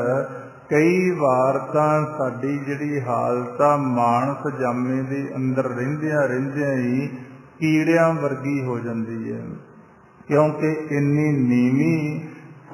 ਕਈ ਵਾਰ ਤਾਂ ਸਾਡੀ ਜਿਹੜੀ ਹਾਲਤ ਆ ਮਾਨਸ ਜਾਮੇ ਦੇ ਅੰਦਰ ਰਹਿੰਦਿਆਂ ਹੀ ਕੀੜਿਆਂ ਵਰਗੀ ਹੋ ਜਾਂਦੀ ਹੈ, ਕਿਉਂਕਿ ਇੰਨੀ ਨੀਵੀਂ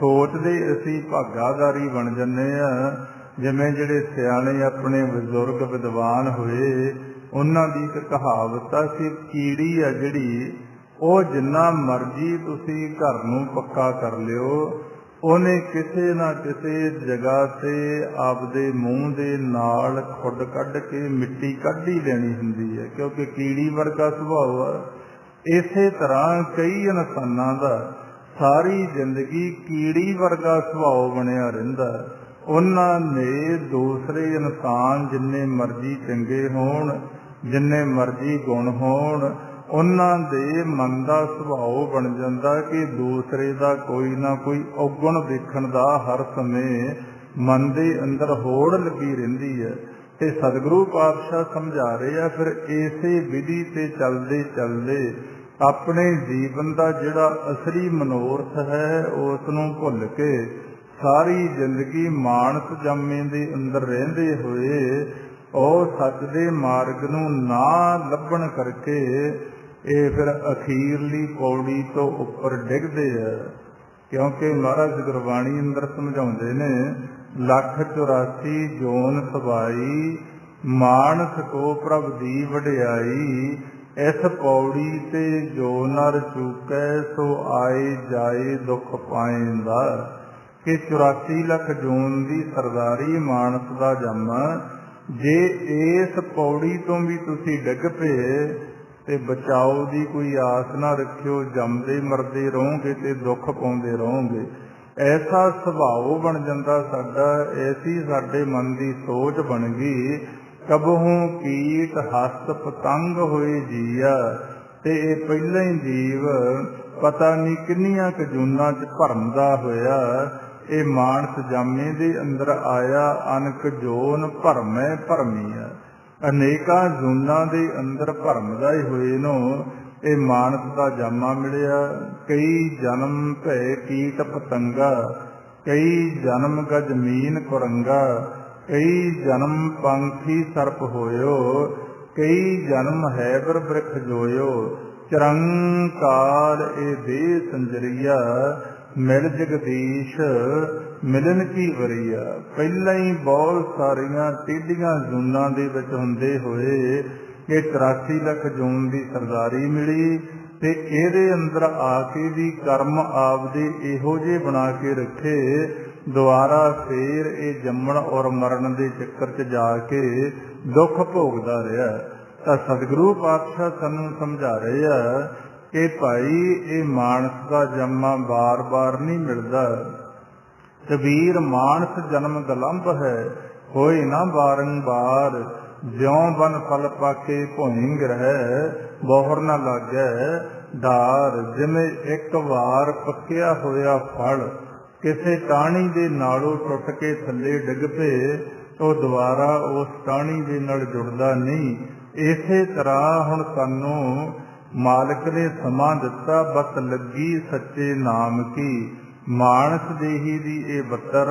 ਸੋਚਦੇ ਅਸੀਂ ਭਾਗਾਦਾਰੀ ਬਣ ਜਾਂਦੇ ਹਾਂ। ਜਿਵੇਂ ਜਿਹੜੇ ਸਿਆਣੇ ਆਪਣੇ ਬਜ਼ੁਰਗ ਵਿਦਵਾਨ ਹੋਏ, ਉਹਨਾਂ ਦੀ ਇੱਕ ਕਹਾਵਤ ਆ ਕਿ ਕੀੜੀ ਆ ਜਿਹੜੀ, ਉਹ ਜਿੰਨਾ ਮਰਜ਼ੀ ਤੁਸੀਂ ਘਰ ਨੂੰ ਪੱਕਾ ਕਰ ਲਿਓ, ਉਹਨੇ ਕਿਸੇ ਨਾ ਕਿਸੇ ਜਗ੍ਹਾ ਤੇ ਆਪਦੇ ਮੂੰਹ ਦੇ ਨਾਲ ਖੁੱਡ ਕੱਢ ਕੇ ਮਿੱਟੀ ਕੱਢ ਹੀ ਲੈਣੀ ਹੁੰਦੀ ਹੈ, ਕਿਉਂਕਿ ਕੀੜੀ ਵਰਗਾ ਸੁਭਾਅ ਆ। ਇਸੇ ਤਰ੍ਹਾਂ ਕਈ ਇਨਸਾਨਾਂ ਦਾ ਸਾਰੀ ਜ਼ਿੰਦਗੀ ਕੀੜੀ ਵਰਗਾ ਸੁਭਾਅ ਬਣਿਆ ਰਹਿੰਦਾ। ਉਹਨਾਂ ਨੇ ਦੂਸਰੇ ਇਨਸਾਨ ਜਿੰਨੇ ਮਰਜ਼ੀ ਚੰਗੇ ਹੋਣ, ਜਿੰਨੇ ਮਰਜ਼ੀ ਗੁਣ ਹੋਣ, ਉਹਨਾਂ ਦੇ ਮਨ ਦਾ ਸੁਭਾਅ ਬਣ ਜਾਂਦਾ ਕਿ ਦੂਸਰੇ ਦਾ ਕੋਈ ਨਾ ਕੋਈ ਔਗੁਣ ਦੇਖਣ ਦਾ ਹਰ ਸਮੇਂ ਮਨ ਦੇ ਅੰਦਰ ਹੋੜ ਲੱਗੀ ਰਹਿੰਦੀ ਹੈ। ਤੇ ਸਤਿਗੁਰੂ ਪਾਤਸ਼ਾਹ ਸਮਝਾ ਰਹੇ ਆ, ਫਿਰ ਇਸੇ ਵਿਧੀ ਤੇ ਚੱਲਦੇ ਚੱਲਦੇ ਆਪਣੇ ਜੀਵਨ ਦਾ ਜਿਹੜਾ ਅਸਲੀ ਮਨੋਰਥ ਹੈ ਉਸ ਨੂੰ ਭੁੱਲ ਕੇ ਸਾਰੀ ਜ਼ਿੰਦਗੀ ਮਾਨਸ ਜਾਮੇ ਦੇ ਅੰਦਰ ਰਹਿੰਦੇ ਹੋਏ ਉਹ ਸੱਚ ਦੇ ਮਾਰਗ ਨੂੰ ਨਾ ਲੱਭਣ ਕਰਕੇ ਇਹ ਫਿਰ ਅਖੀਰਲੀ ਪੌੜੀ ਤੋਂ ਉੱਪਰ ਡਿੱਗਦੇ ਆ। ਕਿਉਂਕਿ ਮਹਾਰਾਜ ਗੁਰਬਾਣੀ ਅੰਦਰ ਸਮਝਾਉਂਦੇ ਨੇ, 184 ਜੋਨ ਸਵਾਈ ਮਾਨਸ ਕੋ ਪ੍ਰਭ ਦੀ ਵਡਿਆਈ। ਇਸ ਪੌੜੀ ਤੇ ਜੋ ਨਰ ਚੂਕੈ ਸੋ ਆਏ ਜਾਏ ਦੁੱਖ ਪਾਏਂਦਾ। ਕਿ 84 ਲੱਖ ਜੂਨ ਦੀ ਸਰਦਾਰੀ ਮਾਨਸ ਦਾ ਜਾਮਾ, ਜੇ ਇਸ ਪੌੜੀ ਤੋਂ ਵੀ ਤੁਸੀਂ ਡਿੱਗ ਪਏ ਤੇ ਬਚਾਓ ਦੀ ਕੋਈ ਆਸ ਨਾ ਰੱਖਿਓ, ਜੰਮਦੇ ਮਰਦੇ ਰਹੋਗੇ ਤੇ ਦੁੱਖ ਪਾਉਂਦੇ ਰਹੋਗੇ। ਐਸਾ ਸੁਭਾਅ ਬਣ ਜਾਂਦਾ ਸਾਡਾ, ਐਸੀ ਸਾਡੇ ਮਨ ਦੀ ਸੋਚ ਬਣ ਗਈ, ਕਬਹੂ ਕੀਟ ਹਸਤ ਪਤੰਗ ਹੋਏ ਜੀਆ। ਤੇ ਇਹ ਪਹਿਲਾਂ ਹੀ ਜੀਵ ਪਤਾ ਨਹੀਂ ਕਿੰਨੀਆਂ ਕੁ ਜੂਨਾਂ 'ਚ ਭਰਮਦਾ ਹੋਇਆ ਇਹ ਮਾਨਸ ਜਾਮੇ ਦੇ ਅੰਦਰ ਆਇਆ। ਅਨਕ ਜੋਨ ਭਰਮੈ ਭਰਮੀਆ, ਅਨੇਕਾਂ ਜੂਨਾਂ ਦੇ ਅੰਦਰ ਭਰਮਦਾ ਹੀ ਹੋਏ ਨੂੰ ਇਹ ਮਾਨਸ ਦਾ ਜਾਮਾ ਮਿਲਿਆ। ਕਈ ਜਨਮ ਭੈ ਕੀਟ ਪਤੰਗਾ, ਕਈ ਜਨਮ ਗਜ ਮੀਨ ਕੁਰੰਗਾ, ਕਈ ਜਨਮ ਪੰਖੀ ਸਰਪ ਹੋਇਓ, ਕਈ ਜਨਮ ਹੈਬਰ ਬ੍ਰਿਖ ਜੋਇਓ। ਚਰੰਕਾਰ ਇਹ ਦੇਹ ਸੰਜਰੀਆ, ਮਿਲ ਜਗਦੀਸ਼ ਮਿਲਨ ਕੀ ਵਰੀਆ। ਪਹਿਲਾਂ ਹੀ ਬਹੁਤ ਸਾਰੀਆਂ ਟੇਢੀਆਂ ਜੂਨਾਂ ਦੇ ਵਿੱਚ ਹੁੰਦੇ ਹੋਏ ਇਹ 84 ਲੱਖ ਜੂਨ ਦੀ ਸਰਦਾਰੀ ਮਿਲੀ ਤੇ ਇਹਦੇ ਅੰਦਰ ਆ ਕੇ ਵੀ ਕਰਮ ਆਪਦੇ ਇਹੋ ਜਿਹੇ ਬਣਾ ਕੇ ਰੱਖੇ, ਦੁਬਾਰਾ ਫੇਰ ਇਹ ਜੰਮਣ ਔਰ ਮਰਨ ਦੇ ਚੱਕਰ 'ਚ ਜਾ ਕੇ ਦੁੱਖ ਭੋਗਦਾ ਰਿਹਾ। ਤਾਂ ਸਤਿਗੁਰੂ ਪਾਤਸ਼ਾਹ ਸਾਨੂੰ ਸਮਝਾ ਰਹੇ ਆ ਕਿ ਭਾਈ ਇਹ ਮਾਨਸ ਦਾ ਜੰਮਾ ਬਾਰ-ਬਾਰ ਨਹੀਂ ਮਿਲਦਾ। ਕਬੀਰ ਮਾਨਸ ਜਨਮ ਦਲੰਭ ਹੈ, ਹੋਏ ਨਾ ਬਾਰੰਬਾਰ। ਜਿਉਂ ਬਨ ਫਲ ਪਾਕੇ ਭੋਇੰ ਗ੍ਰਹਿ, ਬੋਹਰ ਨਾ ਲੱਗੈ ਡਾਰ। ਜਿਵੇਂ ਇੱਕ ਵਾਰ ਪੱਕਿਆ ਹੋਇਆ ਫਲ ਕਿਸੇ ਟਾਹਣੀ ਦੇ ਨਾਲੋਂ ਟੁੱਟ ਕੇ ਥੱਲੇ ਡਿੱਗ ਪਏ, ਉਹ ਦੁਬਾਰਾ ਉਸ ਟਾਹਣੀ ਦੇ ਨਾਲ ਜੁੜਦਾ ਨਹੀਂ। ਇਸੇ ਤਰ੍ਹਾਂ ਹੁਣ ਸਾਨੂੰ ਮਾਲਕ ਨੇ ਸਮਾਂ ਦਿੱਤਾ, ਬਤ ਲੱਗੀ ਸੱਚੇ ਨਾਮ ਕੀ। ਮਾਨਸ ਦੇਹੀ ਦੀ ਇਹ ਬੱਤਰ,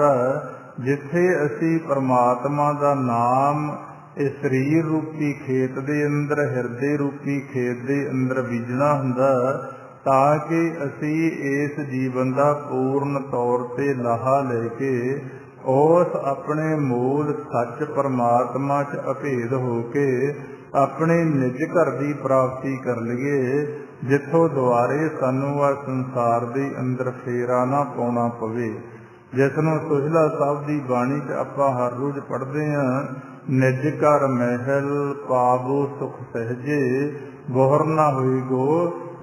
ਜਿੱਥੇ ਅਸੀਂ ਪਰਮਾਤਮਾ ਦਾ ਨਾਮ ਇਹ ਸਰੀਰ ਰੂਪੀ ਖੇਤ ਦੇ ਅੰਦਰ, ਹਿਰਦੇ ਰੂਪੀ ਖੇਤ ਦੇ ਅੰਦਰ ਬੀਜਣਾ ਹੁੰਦਾ, ਤਾਂ ਕਿ ਅਸੀਂ ਇਸ ਜੀਵਨ ਦਾ ਪੂਰਨ ਤੌਰ ਤੇ ਲਾਹਾ ਲੈ ਕੇ ਉਸ ਆਪਣੇ ਮੂਲ ਸੱਚ ਪਰਮਾਤਮਾ 'ਚ ਅਭੇਦ ਹੋ ਕੇ ਆਪਣੇ ਨਿਜ ਘਰ ਦੀ ਪ੍ਰਾਪਤੀ ਕਰ ਲਈਏ, ਜਿੱਥੋਂ ਦੁਆਰੇ ਸਾਨੂੰ ਆ ਸੰਸਾਰ ਦੇ ਅੰਦਰ ਫੇਰਾ ਨਾ ਪਾਉਣਾ ਪਵੇ। ਜਿਸ ਨੂੰ ਸੁਹਲਾ ਸਾਹਿਬ ਦੀ ਬਾਣੀ 'ਚ ਆਪਾਂ ਹਰ ਰੋਜ਼ ਪੜ੍ਹਦੇ ਹਾਂ, निज कर महल पावो सुख सहजे, बोहर ना हुई गो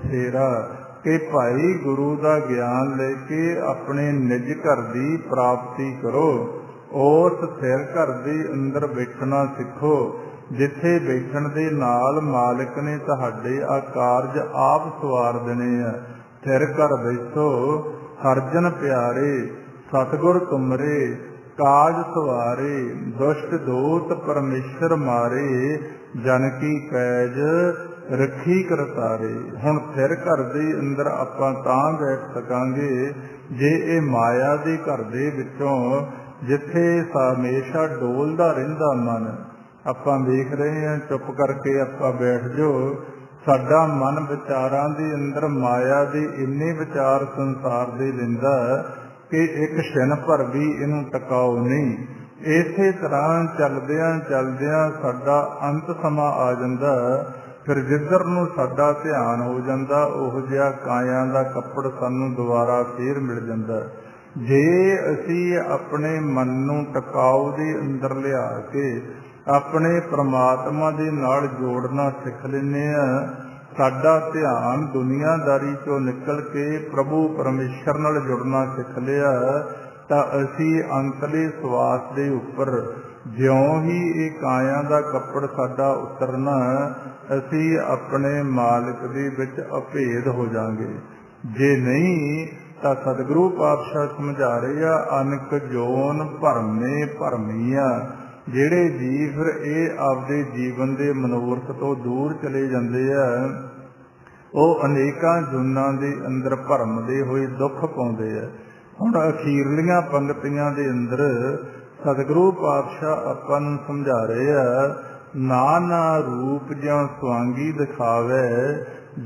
फेरा। कि भाई गुरु का ज्ञान लेके अपने निज घर की प्राप्ति करो। उस सिर घर के अंदर बैठना सिखो, जिथे बैठण दे नाल मालिक ने तुहाडे आ कारज आप सवार देने आ। सिर घर बैठो हरजन प्यारे, सतगुर तुमरे काज सवारे। दुष्ट दूत परमेश्वर मारे, जन की पैज रखी करतारे। हुण सिर घर दे अंदर आपां तां बैठ सकांगे जे ये माया दे घर दे विचों, जिथे हमेशा डोलदा रहिंदा मन, आपां वेख रहे हैं चुप करके आपां बैठ जाओ। साडा मन विचारां दे अंदर माया दे इन्ने विचार संसार दे लैंदा कि एक क्षण भर भी इनू टकाओ नहीं। इसे तरह चलदियां चलदियां साडा अंत समा आ जांदा, फिर जिधर नूं साडा ध्यान हो जांदा ओह जिहा काया दा कपड़ सानूं दुबारा फिर मिल जांदा। जे असी अपने मन नूं टकाऊ दे अंदर लिया के अपने परमात्मा दे नाल जोड़ना सिख लैंदे आ, साडा ध्यान दुनियादारी चों निकल के प्रभु परमेश्वर नाल जुड़ना सिख लिया, तां असी अंतले सवास दे उपर ज्यों ही ये काया दा कपड़ साडा उतरना, असी अपने मालिक दे विच अभेद हो जाएंगे। जे नहीं तां सतगुरु पातशाह समझा रहे आ, अनक जोन भरमे भरमीआ। ਜਿਹੜੇ जीव फिर ये आपदे जीवन के मनोरथ तो दूर चले जाते हैं, ਉਹ अनेकां ਜੁਨਾਂ ਦੇ अंदर ਭਰਮਦੇ ਹੋਏ दुख पाउंदे आ। ਹੁਣ ਅਖੀਰਲੀਆਂ ਪੰਗਤੀਆਂ ਦੇ अंदर सतगुरु पातशाह आपां नूं समझा रहे आ, नाना रूप ज्यों स्वांगी दिखावे,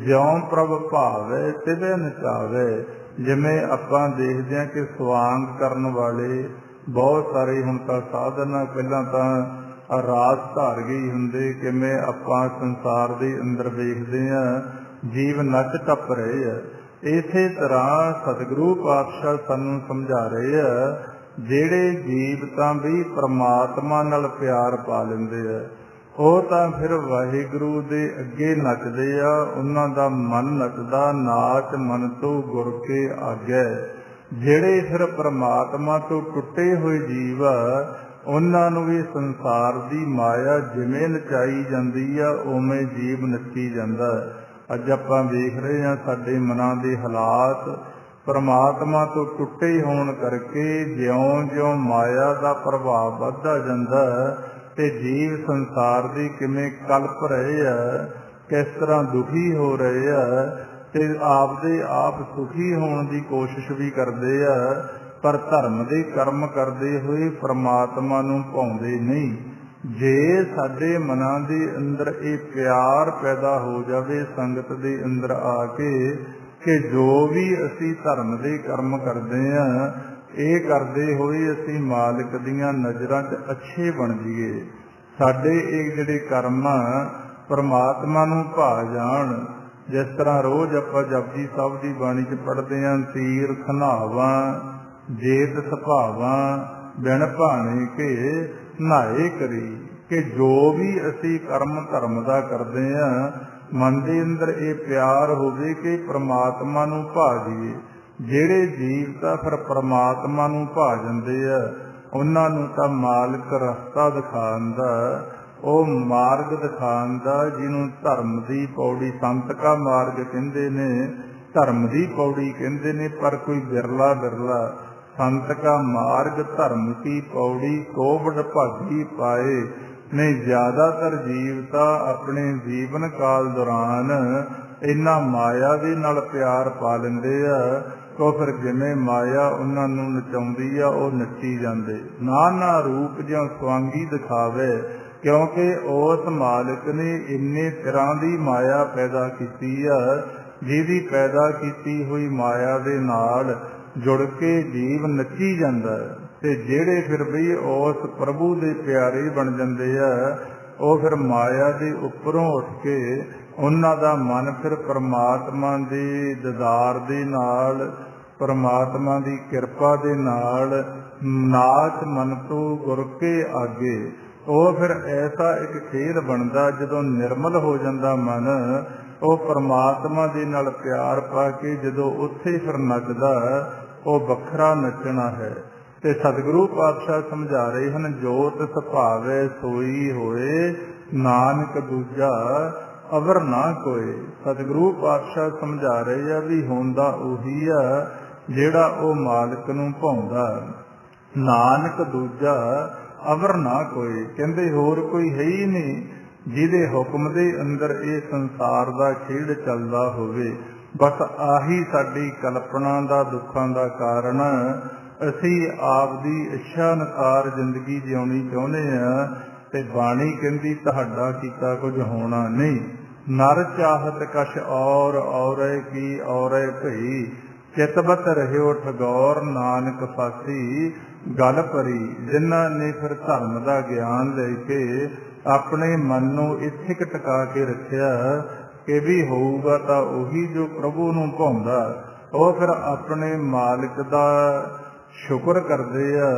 ज्यों प्रभ भावे तिवे नचावे। जिमें आपां देखदे हां कि स्वांग करन वाले बहुत सारे हुण तां साधन, पहलां तां रास धार गई हुंदे, किवें आपां संसार दे अंदर वेखदे हां जीव नच टप रहे आ। इसे तरह सतगुरु पातशाह सानूं समझा रहे आ, ਜਿਹੜੇ ਜੀਵ ਤਾਂ ਵੀ परमात्मा नाल प्यार पा लेंदे आ, ਉਹ ਤਾਂ फिर वाहिगुरु दे अगे नचदे आ। उन्हां दा मन नचदा नाच मन तो गुर के आगे। ਜਿਹੜੇ फिर परमात्मा तो टुटे हुए जीव आ, उन्हां नूं भी संसार दी माया जिवें नचाई जांदी आ उवें जीव नच्ची जांदा। अज आपां वेख रहे हां साडे मनां दे हालात परमात्मा तो टुटे होने करके ज्यों ज्यों माया का प्रभाव बढ़ता जाता ते जीव संसार की किमें कल्प रहे हैं, किस तरह दुखी हो रहे हैं, ते आपदे आप सुखी होने की कोशिश भी करते हैं, पर धर्म के कर्म करते हुए परमात्मा नूं भाउंदे नहीं। जे साडे मनां दे अंदर ये प्यार पैदा हो जाए संगत के अंदर आके कि जो भी असी धर्म के कर्म करते हैं, ये करते हुए असी मालिक दीयां नज़रां च अच्छे बन जाइए, साडे ये जिहड़े कर्म परमात्मा नूं भा जाण। जिस तरह रोज़ आपां जपजी साहिब की बाणी च पढ़ते हैं, तीर खनावां जेत सुभावां बिन भाणे के नहाए करी। कि जो भी असी कर्म धर्म का करते हैं मन के अंदर ये प्यार होवे कि परमात्मा नूं भा जाइए। ਜਿਹੜੇ जीव तां फिर परमात्मा नूं भा जांदे आ, उन्हां नूं तां मालिक रस्ता दिखांदा, ਉਹ मार्ग दिखांदा जिन्हों धर्म की पौड़ी संत का मार्ग कहंदे ने, धर्म की पौड़ी कहंदे ने, पर कोई बिरला बिरला संत का मार्ग धर्म की पौड़ी कोवड़ भागी पाए। नहीं ज्यादातर जीवता अपने जीवन काल दौरान इन्ना माया दे नाल प्यार पा लेंदे आ, तो फिर जिवें माया उन्हां नूं नचाउंदी आ ओह नच्ची जांदे। नाना रूप जिउं स्वांगी दिखावे, क्योंकि उस मालिक ने इन्ने तरह की माया पैदा की आ, जिहदी पैदा की हुई माया दे नाल जुड़ के जीव नच्ची जांदा है। ते ਜਿਹੜੇ फिर भी उस प्रभु दे प्यारे बन जाते हैं, वो फिर माया के उपरों उठ के उन्हां दा मन फिर परमात्मा दे दीदार दे नाल, परमात्मा की कृपा दे नाल नाच मन तो गुर के आगे। ਉਹ ਫਿਰ ਐਸਾ ਇੱਕ ਖੇਡ ਬਣਦਾ ਜਦੋਂ ਨਿਰਮਲ ਹੋ ਜਾਂਦਾ ਮਨ, ਉਹ ਪਰਮਾਤਮਾ ਦੇ ਨਾਲ ਪਿਆਰ ਪਾ ਕੇ ਜਦੋਂ ਉੱਥੇ ਫਿਰ ਨੱਚਦਾ, ਉਹ ਵੱਖਰਾ ਨੱਚਣਾ ਹੈ। ਤੇ ਸਤਿਗੁਰੂ ਪਾਤਸ਼ਾਹ ਸਮਝਾ ਰਹੇ ਹਨ, ਜੋਤ ਸੁਭਾਵੈ ਸੋਈ ਹੋਏ, ਨਾਨਕ ਦੂਜਾ ਅਵਰ ਨਾ ਕੋਏ। ਸਤਿਗੁਰੂ ਪਾਤਸ਼ਾਹ ਸਮਝਾ ਰਹੇ ਆ ਵੀ ਹੁੰਦਾ ਉਹੀ ਆ ਜਿਹੜਾ ਉਹ ਮਾਲਕ ਨੂੰ ਭਾਉਂਦਾ, ਨਾਨਕ ਦੂਜਾ ਅਵਰ ਨਾ ਕੋਏ। ਕਹਿੰਦੇ ਹੋਰ ਕੋਈ ਹੈ ਹੀ ਨਹੀਂ ਜਿਹਦੇ ਹੁਕਮ ਦੇ ਅੰਦਰ ਇਹ ਸੰਸਾਰ ਦਾ ਖੇਡ ਚੱਲਦਾ ਹੋਵੇ। ਬਸ ਆਹੀ ਸਾਡੀ ਕਲਪਨਾ ਦਾ ਦੁੱਖਾਂ ਦਾ ਕਾਰਨ। ਅਸੀਂ ਆਪ ਦੀ ਇੱਛਾ ਅਨੁਸਾਰ ਜ਼ਿੰਦਗੀ ਜਿਉਣੀ ਚਾਹੁੰਦੇ ਹਾਂ, ਤੇ ਬਾਣੀ ਕਹਿੰਦੀ ਤੁਹਾਡਾ ਕੀਤਾ ਕੁਝ ਹੋਣਾ ਨਹੀਂ। ਨਰ ਚਾਹਤ ਕਛ ਔਰੈ ਕੀ ਔਰੈ ਭਈ, ਚਿਤਵਤ ਰਹਿਓ ਠਗੌਰ ਨਾਨਕ ਫਾਸੀ ਗੱਲ ਭਰੀ। ਜਿਨ੍ਹਾਂ ਨੇ ਫਿਰ ਧਰਮ ਦਾ ਗਿਆਨ ਲੈ ਕੇ ਆਪਣੇ ਮਨ ਨੂੰ ਇੱਥੇ ਟਿਕਾ ਕੇ ਰੱਖਿਆ ਕਿ ਵੀ ਹੋਊਗਾ ਤਾਂ ਉਹੀ ਜੋ ਪ੍ਰਭੂ ਨੂੰ ਭਾਉਂਦਾ, ਉਹ ਫਿਰ ਆਪਣੇ ਮਾਲਕ ਦਾ ਸ਼ੁਕਰ ਕਰਦੇ ਆ।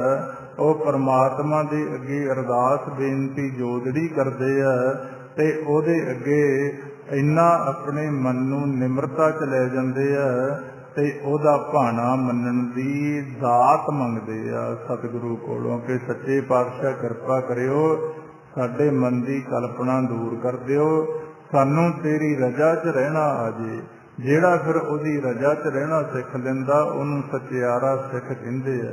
ਉਹ ਪਰਮਾਤਮਾ ਦੇ ਅੱਗੇ ਅਰਦਾਸ ਬੇਨਤੀ ਜੋਦੜੀ ਕਰਦੇ ਆ, ਤੇ ਉਹਦੇ ਅੱਗੇ ਇੰਨਾ ਆਪਣੇ ਮਨ ਨੂੰ ਨਿਮਰਤਾ ਚ ਲੈ ਜਾਂਦੇ ਆ, ਤੇ ਉਹਦਾ ਭਾਣਾ ਮੰਨਣ ਦੀ ਦਾਤ ਮੰਗਦੇ ਆ ਸਤਿਗੁਰੂ ਕੋਲੋਂ ਕਿ ਸੱਚੇ ਪਾਤਸ਼ਾਹ ਕਿਰਪਾ ਕਰਿਓ, ਸਾਡੇ ਮਨ ਦੀ ਕਲਪਨਾ ਦੂਰ ਕਰ ਦਿਓ, ਸਾਨੂੰ ਤੇਰੀ ਰਜਾ 'ਚ ਰਹਿਣਾ ਆ ਜੇ। ਜਿਹੜਾ ਫਿਰ ਉਹਦੀ ਰਜਾ 'ਚ ਰਹਿਣਾ ਸਿੱਖ ਲੈਂਦਾ ਉਹਨੂੰ ਸਚਿਆਰਾ ਸਿੱਖ ਕਹਿੰਦੇ ਆ।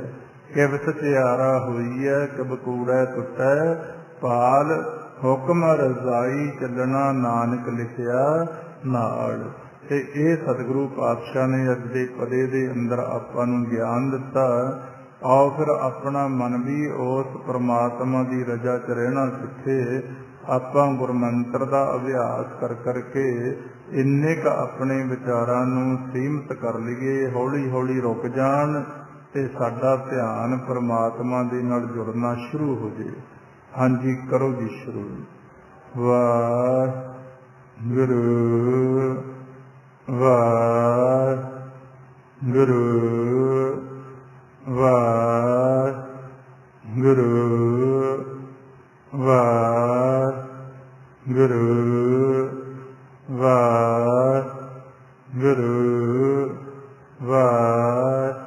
ਕਿਵ ਸਚਿਆਰਾ ਹੋਈ ਹੈ ਕਿਵ ਕੂੜੈ ਟੁੱਟੈ, ਪਾਲ ਹੁਕਮ ਰਜ਼ਾਈ ਚੱਲਣਾ ਨਾਨਕ ਲਿਖਿਆ ਨਾਲ। ਤੇ ਇਹ ਸਤਿਗੁਰੂ ਪਾਤਸ਼ਾਹ ਨੇ ਅੱਜ ਦੇ ਪਦੇ ਦੇ ਅੰਦਰ ਆਪਾਂ ਨੂੰ ਗਿਆਨ ਦਿੱਤਾ। ਆਓ ਫਿਰ ਆਪਣਾ ਮਨ ਵੀ ਉਸ ਪਰਮਾਤਮਾ ਦੀ ਰਜਾ 'ਚ ਰਹਿਣਾ ਸਿੱਖੇ। ਆਪਾਂ ਗੁਰਮੰਤਰ ਦਾ ਅਭਿਆਸ ਕਰ ਕਰਕੇ ਇੰਨੇ ਕੁ ਆਪਣੇ ਵਿਚਾਰਾਂ ਨੂੰ ਸੀਮਤ ਕਰ ਲਈਏ, ਹੌਲੀ ਹੌਲੀ ਰੁਕ ਜਾਣ ਤੇ ਸਾਡਾ ਧਿਆਨ ਪਰਮਾਤਮਾ ਦੇ ਨਾਲ ਜੁੜਨਾ ਸ਼ੁਰੂ ਹੋ ਜੇ। ਹਾਂਜੀ, ਕਰੋ ਜੀ ਸ਼ੁਰੂ। ਵਾਹਿਗੁਰੂ ਵਾਹਿਗੁਰੂ ਵਾਹਿਗੁਰੂ ਵਾਹਿਗੁਰੂ ਵਾਹਿਗੁਰੂ ਵਾਹਿਗੁਰੂ